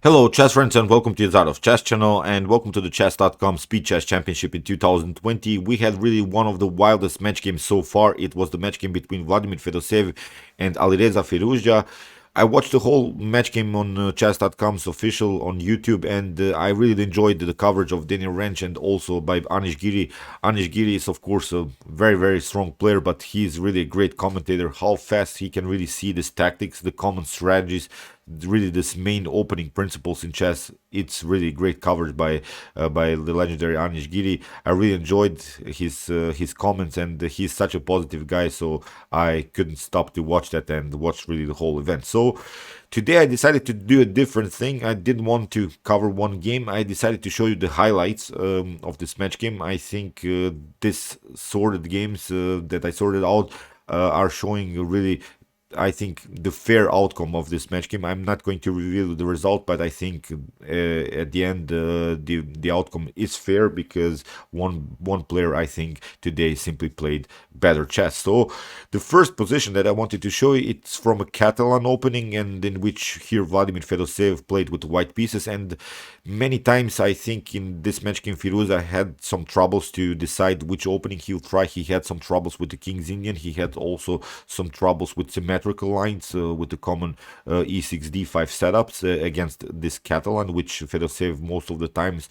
Hello, chess friends, and welcome to Jozarov Chess Channel, and welcome to the Chess.com Speed Chess Championship in 2020. We had really one of the wildest match games so far. It was the match game between Vladimir Fedoseev and Alireza Firouzja. I watched the whole match game on chess.com's official on YouTube, and I really enjoyed the coverage of Daniel Rensch and also by Anish Giri. Anish Giri is, of course, a very, very strong player, but he's really a great commentator. How fast he can really see these tactics, the common strategies, really this main opening principles in chess. It's really great coverage by the legendary Anish Giri. I really enjoyed his comments, and he's such a positive guy, so I couldn't stop to watch that and watch really the whole event. So today I decided to do a different thing. I didn't want to cover one game. I decided to show you the highlights of this match game. I think this sorted games that I sorted out are showing really, I think, the fair outcome of this match game. I'm not going to reveal the result, but I think at the end the outcome is fair because one player, I think, today simply played better chess. So the first position that I wanted to show you, it's from a Catalan opening, and in which here Vladimir Fedoseev played with white pieces, and many times I think in this match game Firouzja had some troubles to decide which opening he'll try. He had some troubles with the King's Indian. He had also some troubles with symmetrical lines with the common e6 d5 setups against this Catalan, which Fedoseev most of the times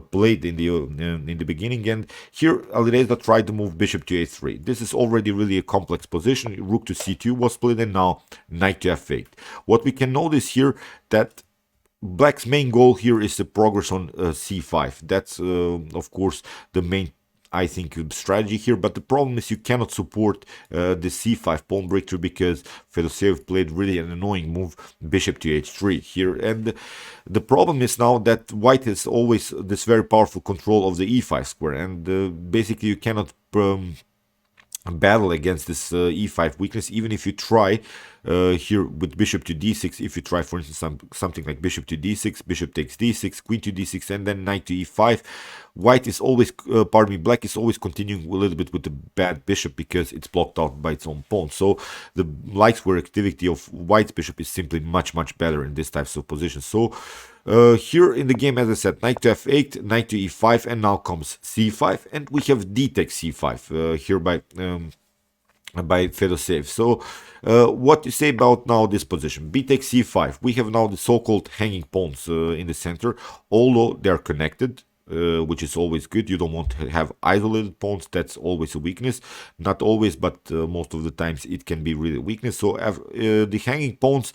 played in the beginning. And here Alireza tried to move bishop to a3. This is already really a complex position. Rook to c2 was played, and now knight to f8. What we can notice here that Black's main goal here is the progress on c5. That's of course the main, I think, strategy here, but the problem is you cannot support the c5 pawn breakthrough because Fedoseev played really an annoying move, bishop to h3 here. And the problem is now that white has always this very powerful control of the e5 square, and basically you cannot battle against this e5 weakness, even if you try here with bishop to d6. If you try, for instance, something like bishop to d6, bishop takes d6, queen to d6, and then knight to e5, white is always, black is always continuing a little bit with the bad bishop because it's blocked out by its own pawn. So the light square activity of white's bishop is simply much better in this types of positions. So here in the game, as I said, knight to f8, knight to e5, and now comes c5, and we have d takes c5 here by Fedoseev. So what to say about now this position? B takes c5. We have now the so-called hanging pawns in the center, although they are connected. Which is always good. You don't want to have isolated pawns. That's always a weakness. Not always, but most of the times it can be really a weakness. So the hanging pawns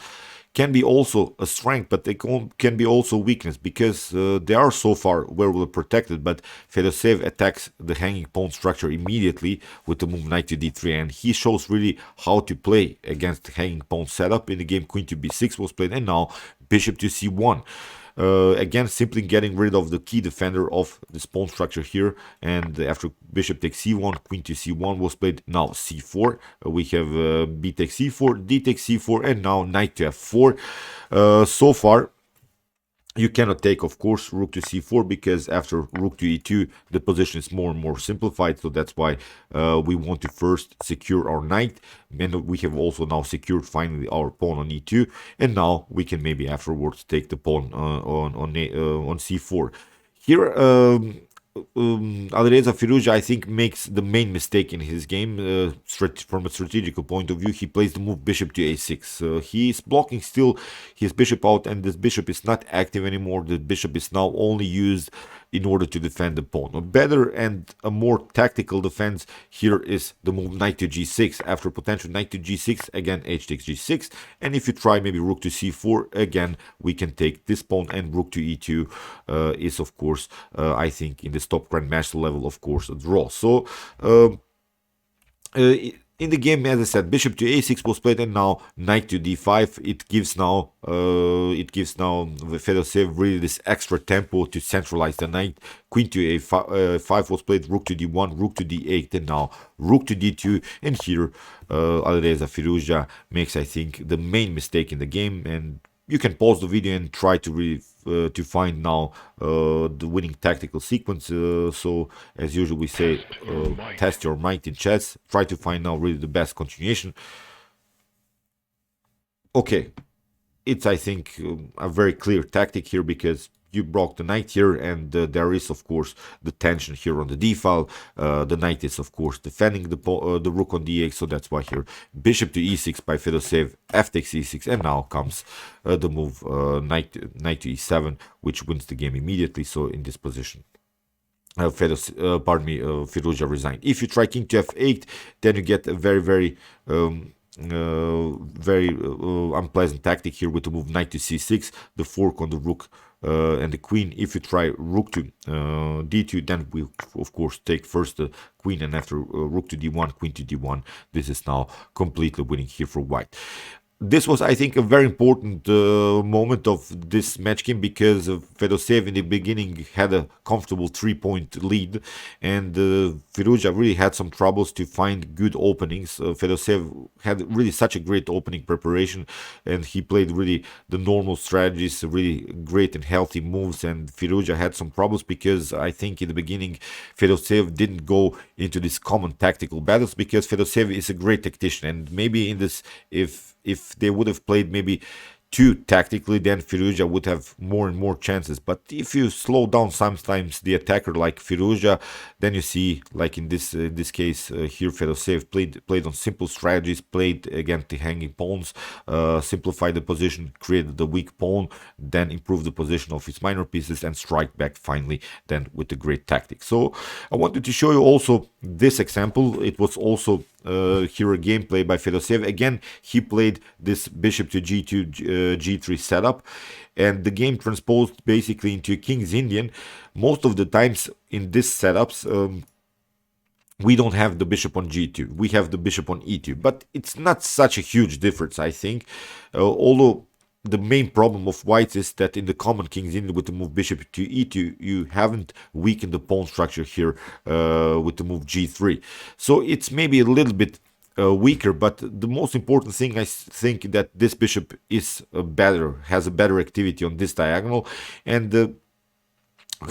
can be also a strength, but they can be also weakness because they are so far well protected. But Fedoseev attacks the hanging pawn structure immediately with the move knight to d3, and he shows really how to play against the hanging pawn setup. In the game, queen to b6 was played, and now bishop to c1. Again, simply getting rid of the key defender of this pawn structure here. And after bishop takes c1, queen to c1 was played. Now c4. We have b takes c4, d takes c4, and now knight to f4. So far, you cannot take, of course, rook to c4 because after rook to e2, the position is more and more simplified. So that's why we want to first secure our knight. And we have also now secured finally our pawn on e2. And now we can maybe afterwards take the pawn on c4. Here, Alireza Firouzja, I think, makes the main mistake in his game from a strategical point of view. He plays the move bishop to a6. He is blocking still his bishop out, and this bishop is not active anymore. The bishop is now only used in order to defend the pawn. A better and a more tactical defense here is the move knight to g6. After potential knight to g6, again h takes g6, and if you try maybe rook to c4, again we can take this pawn, and rook to e2 is, of course, I think in the top grandmaster level, of course, a draw. So in the game, as I said, bishop to a6 was played, and now knight to d5. It gives now Fedoseev really this extra tempo to centralize the knight. Queen to a5 was played, rook to d1, rook to d8, and now rook to d2. And here Alireza Firouzja makes, I think, the main mistake in the game. And you can pause the video and try to really to find now the winning tactical sequence. So as usual, we say test your might in chess. Try to find now really the best continuation. Okay, it's, I think, a very clear tactic here, because you block the knight here, and there is, of course, the tension here on the d file. The knight is, of course, defending the rook on d8, so that's why here bishop to e6 by Fedoseev, f takes e6, and now comes the move knight to e7, which wins the game immediately. So in this position, Firouzja resigned. If you try king to f8, then you get a very unpleasant tactic here with the move knight to c6, the fork on the rook and the queen. If you try rook to d2, then we of course take first the queen, and after rook to d1, queen to d1. This is now completely winning here for white. This was, I think, a very important moment of this match game, because Fedoseev in the beginning had a comfortable 3-point lead, and Firouzja really had some troubles to find good openings. Fedoseev had really such a great opening preparation, and he played really the normal strategies, really great and healthy moves, and Firouzja had some problems because I think in the beginning Fedoseev didn't go into these common tactical battles, because Fedoseev is a great tactician, and maybe in this, if they would have played maybe too tactically, then Firouzja would have more and more chances. But if you slow down sometimes the attacker like Firouzja, then you see, like in this case here, Fedoseev played on simple strategies, played against the hanging pawns, simplified the position, created the weak pawn, then improved the position of his minor pieces, and strike back finally then with the great tactic. So I wanted to show you also this example. It was also here a gameplay by Fedoseev. Again, he played this bishop to g2, g3 setup, and the game transposed basically into a King's Indian. Most of the times in these setups, we don't have the bishop on g2, we have the bishop on e2, but it's not such a huge difference, I think, although the main problem of whites is that in the common King's Indian with the move bishop to e2, you haven't weakened the pawn structure here with the move g3. So it's maybe a little bit weaker, but the most important thing, I think, that this bishop is has a better activity on this diagonal. And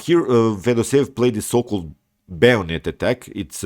here Fedoseev played the so-called bayonet attack. It's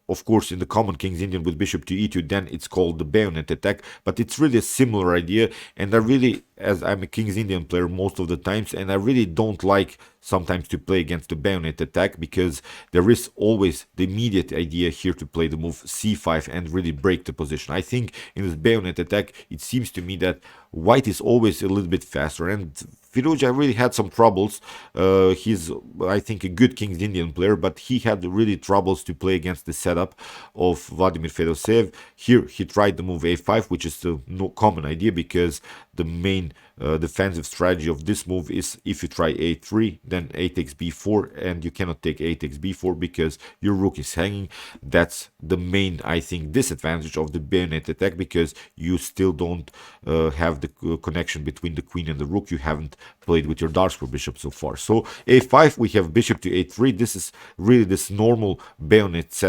of course in the common King's Indian with bishop to e2, then it's called the bayonet attack, but it's really a similar idea. And I really, as I'm a King's Indian player most of the times, and I really don't like sometimes to play against the bayonet attack, because there is always the immediate idea here to play the move c5 and really break the position. I think in this bayonet attack, it seems to me that white is always a little bit faster, and Firouzja really had some troubles. He's, I think, a good King's Indian player, but he had really troubles to play against the setup of Vladimir Fedoseev. Here he tried the move a5, which is the no common idea, because the main defensive strategy of this move is if you try a3, then a takes b4, and you cannot take a takes b4 because your rook is hanging. That's the main, I think, disadvantage of the bayonet attack, because you still don't have the connection between the queen and the rook. You haven't played with your dark square bishop so far. So a5, we have bishop to a3. This is really this normal bayonet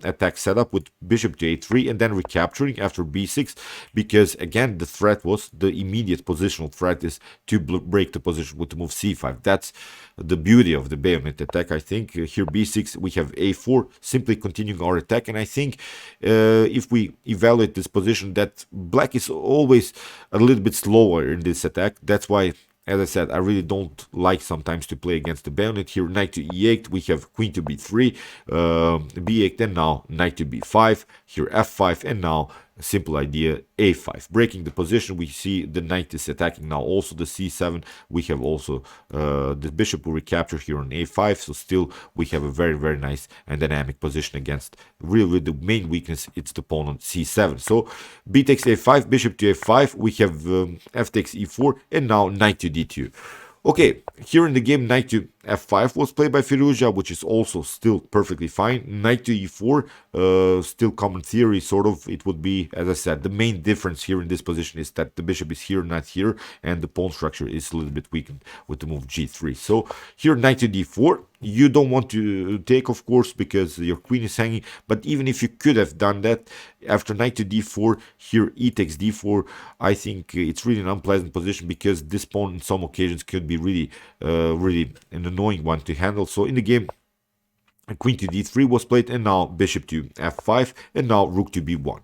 attack setup with bishop to a3 and then recapturing after b6, because again the threat was, the immediate positional threat is to break the position with the move c5. That's the beauty of the bayonet attack. I think here b6, we have a4, simply continuing our attack. And I think if we evaluate this position, that black is always a little bit slower in this attack. That's why, as I said, I really don't like sometimes to play against the bayonet. Here knight to e8, we have queen to b3, b8, and now knight to b5, here f5, and now simple idea a5, breaking the position. We see the knight is attacking now also the c7. We have also the bishop will recapture here on a5, so still we have a very nice and dynamic position against really the main weakness, it's the pawn on c7. So b takes a5, bishop to a5, we have f takes e4, and now knight to d2. Okay, here in the game, knight to f5 was played by Firouzja, which is also still perfectly fine. Knight to e4, still common theory, sort of. It would be, as I said, the main difference here in this position is that the bishop is here, not here, and the pawn structure is a little bit weakened with the move g3. So here, knight to d4, you don't want to take, of course, because your queen is hanging, but even if you could have done that, after knight to d4, here e takes d4, I think it's really an unpleasant position, because this pawn in some occasions could be really an annoying one to handle. So in the game, queen to d3 was played, and now bishop to f5, and now rook to b1.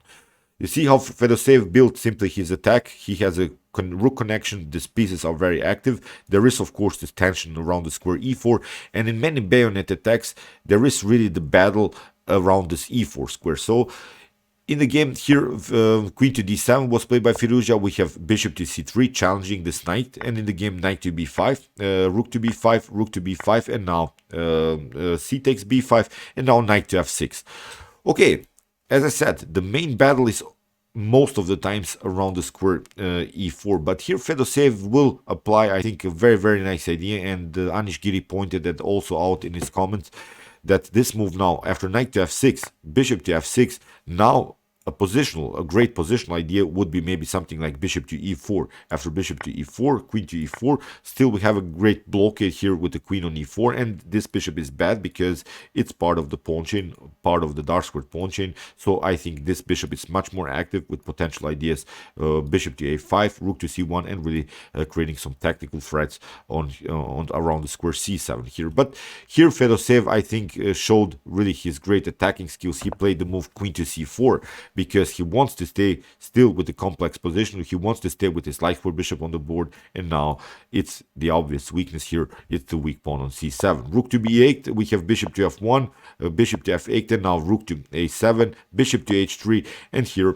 You see how Fedoseev built simply his attack. He has a rook connection. These pieces are very active. There is, of course, this tension around the square e4. And in many bayonet attacks, there is really the battle around this e4 square. So in the game here, queen to d7 was played by Firouzja. We have bishop to c3 challenging this knight. And in the game, knight to b5, rook to b5, rook to b5, and now c takes b5, and now knight to f6. Okay, as I said, the main battle is most of the times around the square e4, but here Fedoseev will apply, I think, a very, very nice idea, and Anish Giri pointed that also out in his comments, that this move now, after knight to f6, bishop to f6, now a great positional idea would be maybe something like bishop to e4. After bishop to e4, queen to e4, still we have a great blockade here with the queen on e4, and this bishop is bad because it's part of the pawn chain, part of the dark squared pawn chain. So I think this bishop is much more active with potential ideas, bishop to a5, rook to c1, and really creating some tactical threats on around the square c7 here. But here Fedoseev, I think, showed really his great attacking skills. He played the move queen to c4 because he wants to stay still with the complex position. He wants to stay with his light square bishop on the board, and now it's the obvious weakness here. It's the weak pawn on c7. Rook to b8, we have bishop to f1, bishop to f8, and now rook to a7, bishop to h3, and here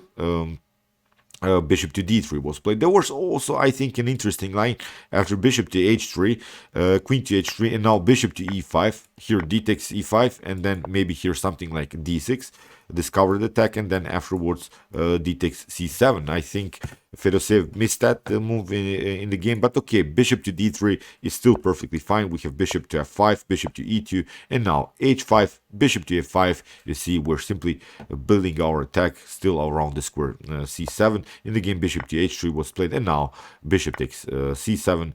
bishop to d3 was played. There was also, I think, an interesting line after bishop to h3, queen to h3, and now bishop to e5. Here d takes e5, and then maybe here something like d6, discovered attack, and then afterwards d takes c7. I think Fedoseev missed that move in the game, but okay, bishop to d3 is still perfectly fine. We have bishop to f5, bishop to e2, and now h5, bishop to f5. You see, we're simply building our attack still around the square c7. In the game, bishop to h3 was played, and now bishop takes c7,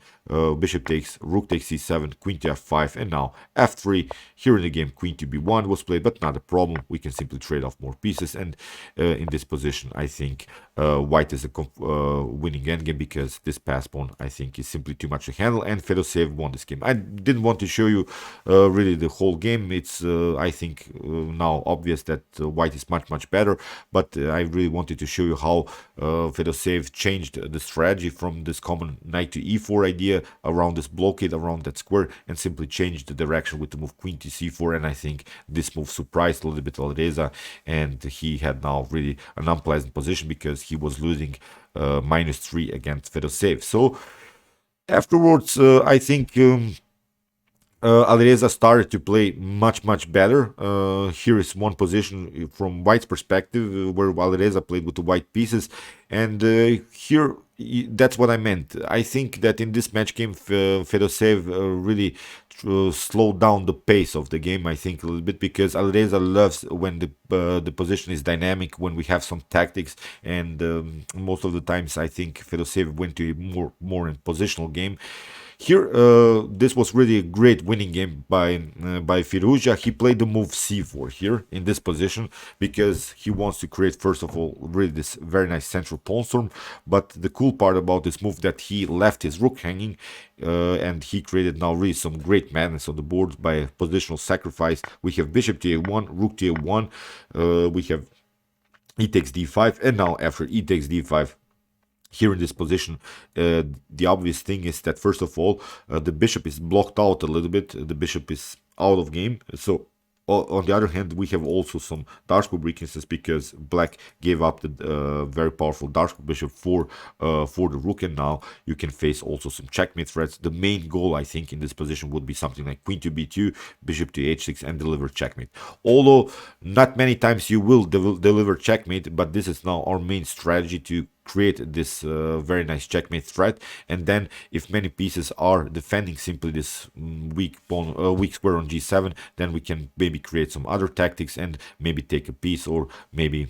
bishop takes, rook takes c7, queen to f5, and now f3. Here in the game, queen to b1 was played, but not a problem. We can simply trade off more pieces, and in this position, I think white is a winning endgame because this pass pawn, I think, is simply too much to handle, and Fedoseev won this game. I didn't want to show you really the whole game. It's, I think, now obvious that white is much, much better, but I really wanted to show you how Fedoseev changed the strategy from this common knight to e4 idea around this blockade, around that square, and simply changed the direction with the move queen to c4, and I think this move surprised a little bit Alireza, and he had now really an unpleasant position because he was losing -3 against Fedoseev. So afterwards, I think Alireza started to play much, much better. Here is one position from white's perspective where Alireza played with the white pieces, and here that's what I meant. I think that in this match game, Fedoseev really slowed down the pace of the game, I think, a little bit, because Alireza loves when the position is dynamic, when we have some tactics, and most of the times I think Fedoseev went to a more in positional game. Here, this was really a great winning game by Firouzja. He played the move c4 here in this position because he wants to create, first of all, really this very nice central pawn storm. But the cool part about this move that he left his rook hanging, and he created now really some great madness on the board by a positional sacrifice. We have bishop to a1, rook to a1, we have e takes d5, and now after e takes d5, here in this position, the obvious thing is that, first of all, the bishop is blocked out a little bit. The bishop is out of game. So on the other hand, we have also some dark square weaknesses because black gave up the very powerful dark square bishop for the rook, and now you can face also some checkmate threats. The main goal, I think, in this position would be something like queen to b2, bishop to h6, and deliver checkmate. Although not many times you will deliver checkmate, but this is now our main strategy to create this very nice checkmate threat. And then if many pieces are defending simply this weak square on g7, then we can maybe create some other tactics and maybe take a piece, or maybe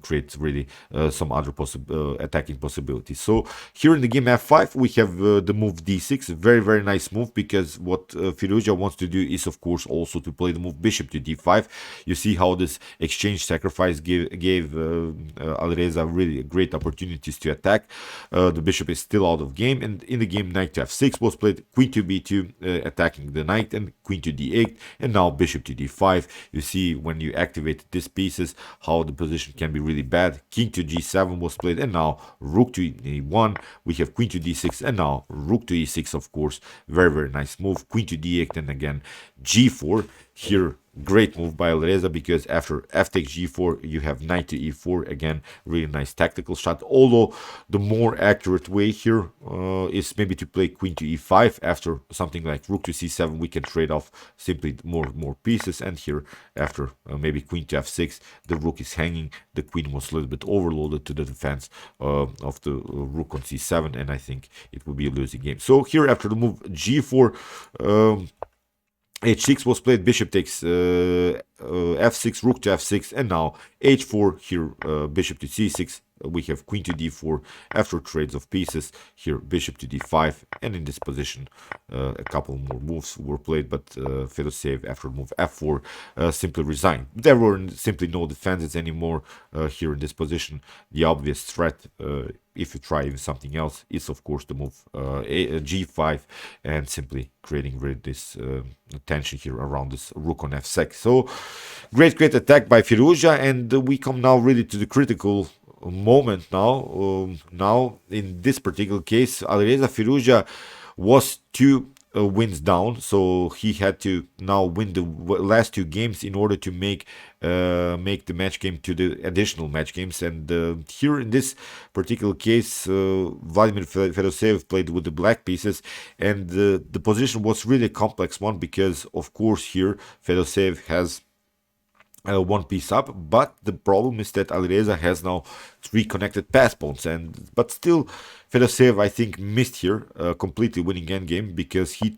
create really some other attacking possibilities. So here in the game f5, we have the move d6, a very, very nice move, because what Firouzja wants to do is, of course, also to play the move bishop to d5. You see how this exchange sacrifice gave Alireza really a great opportunity to attack. The bishop is still out of game, and in the game knight to f6 was played, queen to b2, attacking the knight, and queen to d8, and now bishop to d5. You see when you activate these pieces how the position can be really bad. King to g7 was played, and now rook to e1. We have queen to d6, and now rook to e6, of course. Very, very nice move. Queen to d8, and again g4. Here, great move by Alireza, because after f takes g4, you have knight to e4. Again, really nice tactical shot. Although the more accurate way here is maybe to play queen to e5. After something like rook to c7, we can trade off simply more pieces. And here, after maybe queen to f6, the rook is hanging. The queen was a little bit overloaded to the defense of the rook on c7, and I think it will be a losing game. So here, after the move g4, h6 was played, bishop takes f6, rook to f6, and now h4. Here, bishop to c6. We have queen to d4 after trades of pieces. Here, bishop to d5, and in this position, a couple more moves were played, but Fedoseev, after move f4, simply resigned. There were simply no defenses anymore here in this position. The obvious threat, if you try even something else, is of course the move g5, and simply creating really this tension here around this rook on f6. So great attack by Firouzja, and we come now really to the critical moment now. Now in this particular case, Alireza Firouzja was 2 wins down, so he had to now win the last 2 games in order to make the match game to the additional match games. And here in this particular case, Vladimir Fedoseev played with the black pieces, and the position was really a complex one, because of course here Fedoseev has one piece up, but the problem is that Alireza has now 3 connected pass pawns, but still Fedoseev, I think, missed here completely winning endgame, because he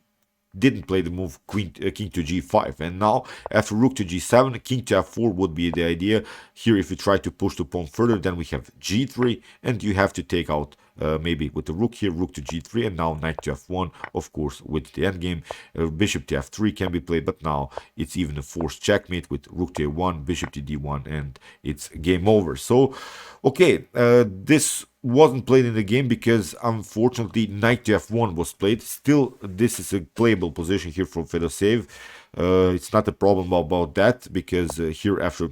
didn't play the move king to g5, and now after rook to g7, king to f4 would be the idea. Here, if you try to push the pawn further, then we have g3, and you have to take out maybe with the rook here, rook to g3, and now knight to f1, of course, with the endgame. Bishop to f3 can be played, but now it's even a forced checkmate with rook to a1, bishop to d1, and it's game over. So, okay, this wasn't played in the game because unfortunately knight to f1 was played. Still, this is a playable position here for Fedoseev. It's not a problem about that, because here after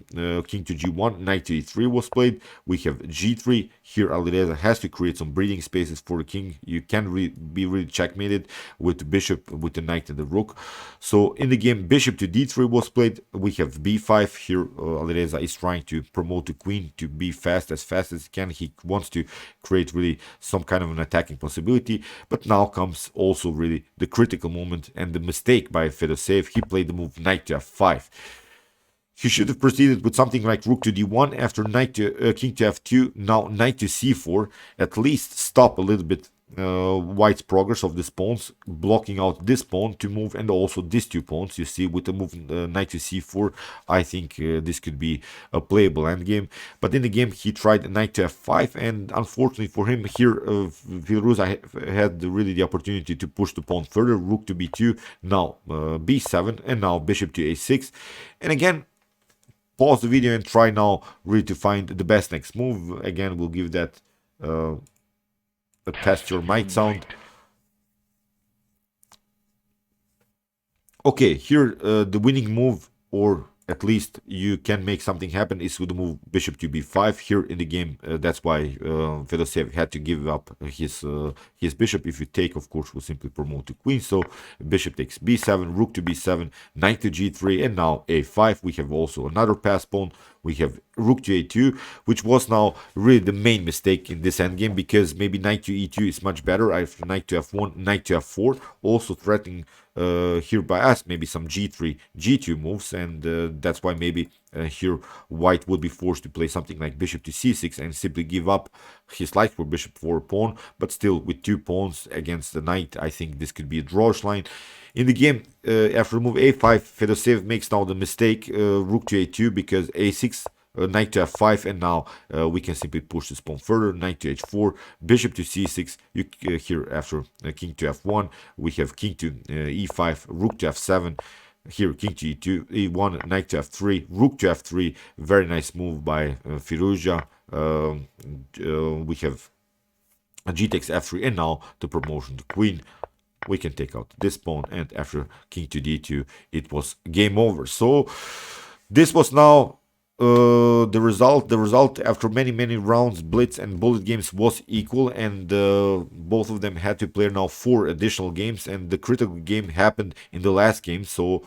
king to g1, knight to e3 was played. We have g3. Here Alireza has to create some breathing spaces for the king. You can be really checkmated with the bishop, with the knight and the rook. So in the game, bishop to d3 was played. We have b5. Here Alireza is trying to promote the queen to be fast as he can. He wants to create really some kind of an attacking possibility. But now comes also really the critical moment and the mistake by Fedoseev. He played the move knight to f5. He should have proceeded with something like rook to d1 after knight to king to f2. Now knight to c4. At least stop a little bit white's progress of these pawns, blocking out this pawn to move, and also these 2 pawns. You see, with the move knight to c4, I think this could be a playable endgame. But in the game, he tried knight to f5, and unfortunately for him here, Firouzja had really the opportunity to push the pawn further. Rook to b2, now b7, and now bishop to a6. And again, pause the video and try now really to find the best next move. Again, we'll give that test your mic sound. Okay, here the winning move, or at least you can make something happen, is with the move bishop to b5. Here in the game, that's why Fedoseev had to give up his bishop. If you take, of course, we'll simply promote the queen. So bishop takes b7, rook to b7, knight to g3, and now a5. We have also another pass pawn. We have rook to a2, which was now really the main mistake in this endgame, because maybe knight to e2 is much better. After knight to f1, knight to f4, also threatening here by us maybe some g3, g2 moves, and that's why maybe here white would be forced to play something like bishop to c6 and simply give up his life for bishop for a pawn. But still, with 2 pawns against the knight, I think this could be a drawish line. In the game, after move a5, Fedoseev makes now the mistake, rook to a2, because a6, knight to f5, and now we can simply push this pawn further, knight to h4, bishop to c6. Here after king to f1, we have king to e5, rook to f7. Here king to e2, e1, knight to f3, rook to f3. Very nice move by Firouzja. We have g takes f3, and now the promotion to queen. we can take out this pawn, and after king to d2 it was game over. So this was now the result after many rounds, blitz and bullet games, was equal, and both of them had to play now 4 additional games, and the critical game happened in the last game. So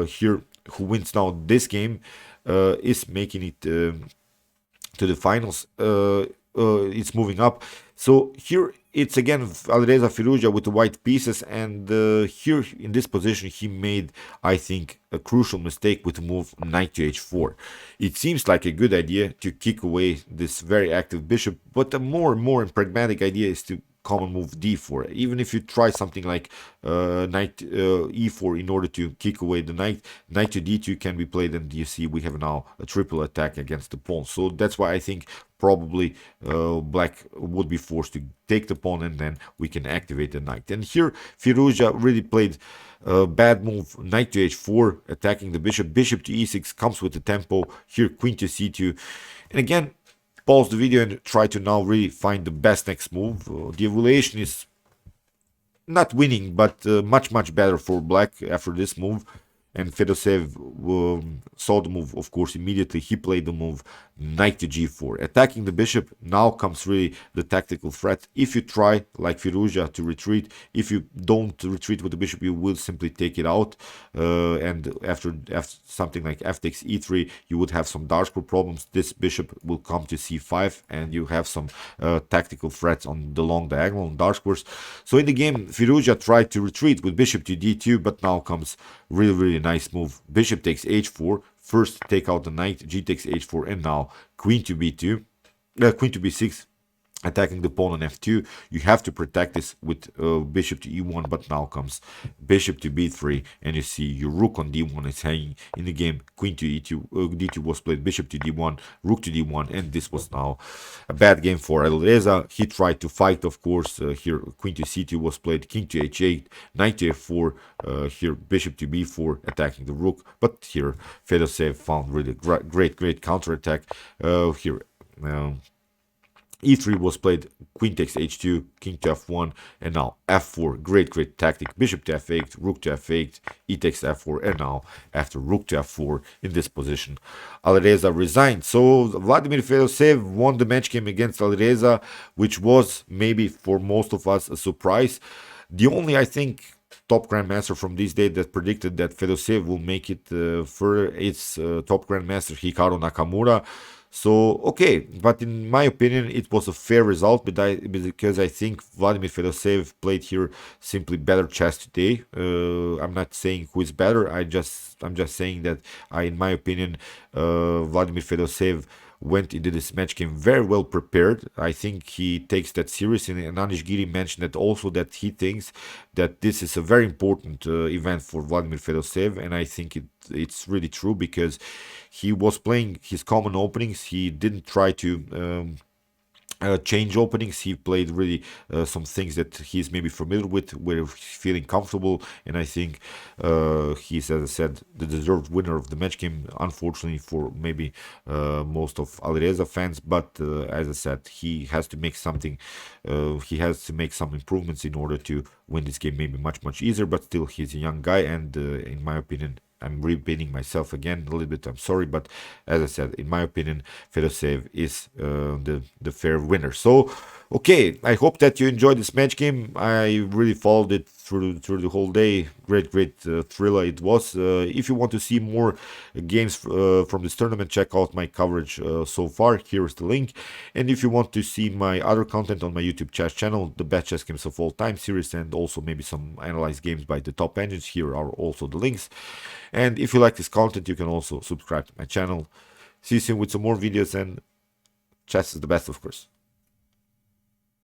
here who wins now this game is making it to the finals. It's moving up. So here it's again Alireza Firouzja with the white pieces, and here in this position he made, I think, a crucial mistake with the move knight to h4. It seems like a good idea to kick away this very active bishop, but a more pragmatic idea is to common move d4. Even if you try something like knight e4 in order to kick away the knight, knight to d2 can be played, and you see we have now a triple attack against the pawn. So that's why I think probably black would be forced to take the pawn, and then we can activate the knight. And here Firouzja really played a bad move, knight to h4, attacking the bishop. Bishop to e6 comes with the tempo. Here queen to c2, and again pause the video and try to now really find the best next move. The evaluation is not winning, but much better for black after this move. And Fedoseev saw the move, of course, immediately. He played the move knight to g4. Attacking the bishop, now comes really the tactical threat. If you try, like Firouzja, to retreat, if you don't retreat with the bishop, you will simply take it out. And after something like f takes e3, you would have some dark square problems. This bishop will come to c5, and you have some tactical threats on the long diagonal on dark squares. So in the game, Firouzja tried to retreat with bishop to d2, but now comes really nice move. Bishop takes h4. First take out the knight, g takes h4, and now queen to b2, queen to b6, attacking the pawn on f2. You have to protect this with bishop to e1, but now comes bishop to b3, and you see your rook on d1 is hanging in the game. Queen to e2, d2 was played, bishop to d1, rook to d1, and this was now a bad game for Alireza. He tried to fight, of course. Here queen to c2 was played, king to h8, knight to f4, here bishop to b4, attacking the rook, but here Fedoseev found really great counterattack. Here e3 was played, queen takes h2, king to f1, and now f4. Great tactic. Bishop to f8, rook to f8, e takes f4, and now after rook to f4 in this position, Alireza resigned. So Vladimir Fedoseev won the match game against Alireza, which was maybe for most of us a surprise. The only, I think, top grandmaster from this day that predicted that Fedoseev will make it further, it's top grandmaster Hikaru Nakamura. So, okay, but in my opinion, it was a fair result, because I think Vladimir Fedoseev played here simply better chess today. I'm not saying who is better. I'm just saying that in my opinion, Vladimir Fedoseev went into this match game very well prepared. I think he takes that seriously, and Anish Giri mentioned that also, that he thinks that this is a very important event for Vladimir Fedoseev, and I think it's really true, because he was playing his common openings. He didn't try to change openings. He played really some things that he's maybe familiar with, where he's feeling comfortable, and I think he's, as I said, the deserved winner of the match game, unfortunately for maybe most of Alireza fans. But as I said, he has to make something, he has to make some improvements in order to win this game maybe much easier, but still he's a young guy, and in my opinion, I'm repeating myself again a little bit, I'm sorry, but as I said, in my opinion, Fedoseev is the fair winner. So, okay, I hope that you enjoyed this match game. I really followed it through the whole day. Great thriller it was. If you want to see more games from this tournament, check out my coverage so far. Here is the link. And if you want to see my other content on my YouTube chess channel, the best chess games of all time series, and also maybe some analyzed games by the top engines, here are also the links. And if you like this content, you can also subscribe to my channel. See you soon with some more videos, and chess is the best, of course.